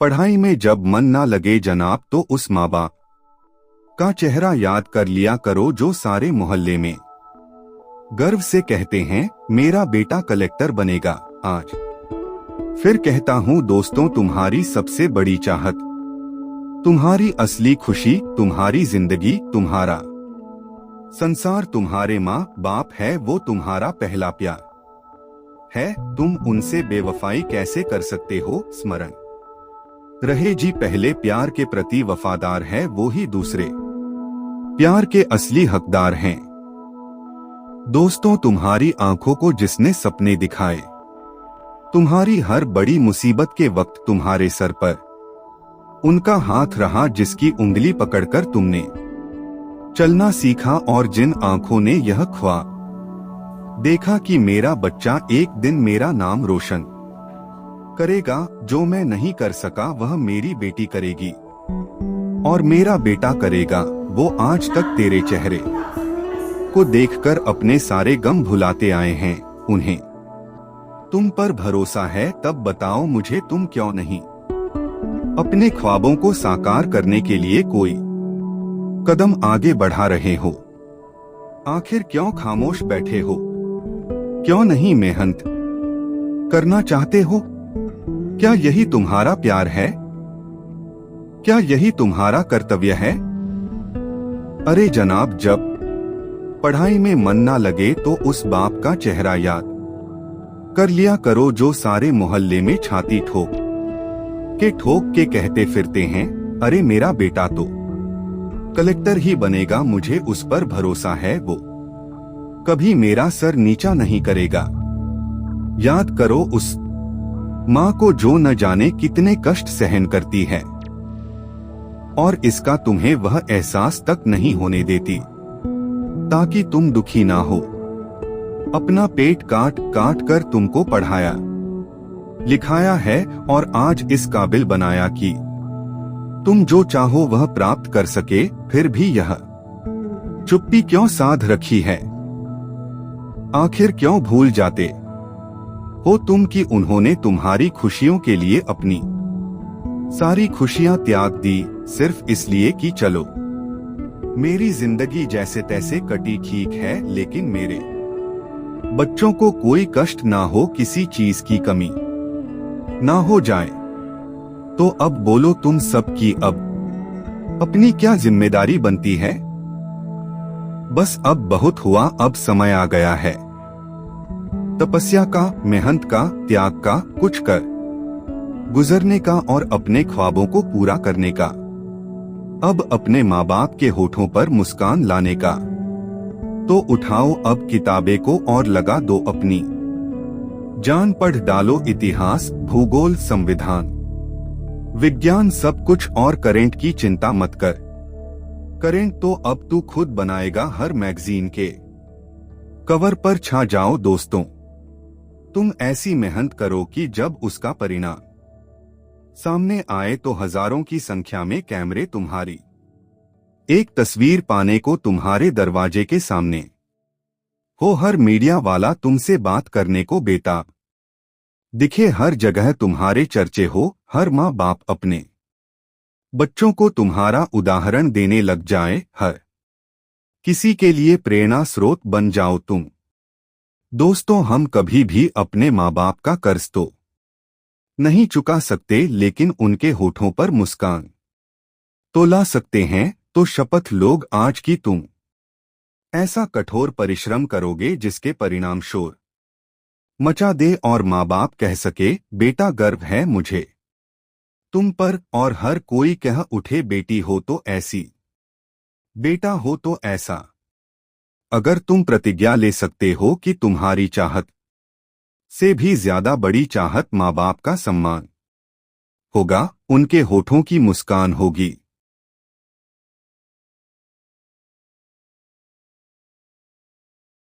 पढ़ाई में जब मन ना लगे जनाब तो उस माँ बाप का चेहरा याद कर लिया करो जो सारे मोहल्ले में गर्व से कहते हैं मेरा बेटा कलेक्टर बनेगा आज। फिर कहता हूँ दोस्तों तुम्हारी सबसे बड़ी चाहत, तुम्हारी असली खुशी, तुम्हारी जिंदगी, तुम्हारा संसार, तुम्हारे माँ बाप है, वो तुम्हारा पहला प्यार है। तुम उनसे बेवफाई कैसे कर सकते हो? स्मरण रहे जी पहले प्यार के प्रति वफादार है, वो ही दूसरे प्यार के असली हकदार हैं। दोस्तों तुम्हारी आंखों को जिसने सपने दिखाए, तुम्हारी हर बड़ी मुसीबत के वक्त तुम्हारे सर पर उनका हाथ रहा, जिसकी उंगली पकड़कर तुमने चलना सीखा, और जिन आंखों ने यह ख्वाब देखा कि मेरा बच्चा एक दिन मेरा नाम रोशन करेगा, जो मैं नहीं कर सका वह मेरी बेटी करेगी और मेरा बेटा करेगा। वो आज तक तेरे चेहरे को देखकर अपने सारे गम भुलाते आए हैं। उन्हें तुम पर भरोसा है, तब बताओ मुझे तुम क्यों नहीं अपने ख्वाबों को साकार करने के लिए कोई कदम आगे बढ़ा रहे हो? आखिर क्यों खामोश बैठे हो? क्यों नहीं मेहनत करना चाहते हो? क्या यही तुम्हारा प्यार है? क्या यही तुम्हारा कर्तव्य है? अरे जनाब, जब पढ़ाई में मन ना लगे तो उस बाप का चेहरा याद कर लिया करो जो सारे मोहल्ले में छाती ठोक के कहते फिरते हैं अरे मेरा बेटा तो कलेक्टर ही बनेगा, मुझे उस पर भरोसा है, वो कभी मेरा सर नीचा नहीं करेगा। याद करो उस माँ को जो न जाने कितने कष्ट सहन करती है और इसका तुम्हें वह एहसास तक नहीं होने देती ताकि तुम दुखी ना हो। अपना पेट काट काट कर तुमको पढ़ाया लिखाया है और आज इस काबिल बनाया कि तुम जो चाहो वह प्राप्त कर सके, फिर भी यह चुप्पी क्यों साध रखी है? आखिर क्यों भूल जाते हो तुम कि उन्होंने तुम्हारी खुशियों के लिए अपनी सारी खुशियां त्याग दी, सिर्फ इसलिए कि चलो मेरी जिंदगी जैसे तैसे कटी ठीक है, लेकिन मेरे बच्चों को कोई कष्ट ना हो, किसी चीज की कमी ना हो जाए। तो अब बोलो तुम सब की अब अपनी क्या जिम्मेदारी बनती है? बस अब बहुत हुआ, अब समय आ गया है तपस्या का, मेहनत का, त्याग का, कुछ कर गुजरने का और अपने ख्वाबों को पूरा करने का। अब अपने माँ बाप के होठों पर मुस्कान लाने का। तो उठाओ अब किताबें को और लगा दो अपनी जान, पढ़ डालो इतिहास, भूगोल, संविधान, विज्ञान, सब कुछ, और करंट की चिंता मत कर। करंट तो अब तू खुद बनाएगा, हर मैगजीन के कवर पर छा जाओ। दोस्तों तुम ऐसी मेहनत करो कि जब उसका परिणाम सामने आए तो हजारों की संख्या में कैमरे तुम्हारी एक तस्वीर पाने को तुम्हारे दरवाजे के सामने हो, हर मीडिया वाला तुमसे बात करने को बेताब दिखे, हर जगह तुम्हारे चर्चे हो, हर माँ बाप अपने बच्चों को तुम्हारा उदाहरण देने लग जाए, हर किसी के लिए प्रेरणा स्रोत बन जाओ तुम। दोस्तों हम कभी भी अपने माँ बाप का कर्ज तो नहीं चुका सकते, लेकिन उनके होठों पर मुस्कान तो ला सकते हैं। तो शपथ लोग आज की तुम ऐसा कठोर परिश्रम करोगे जिसके परिणाम शोर मचा दे और माँ बाप कह सके बेटा गर्व है मुझे तुम पर, और हर कोई कह उठे बेटी हो तो ऐसी, बेटा हो तो ऐसा। अगर तुम प्रतिज्ञा ले सकते हो कि तुम्हारी चाहत से भी ज्यादा बड़ी चाहत माँ बाप का सम्मान होगा, उनके होठों की मुस्कान होगी।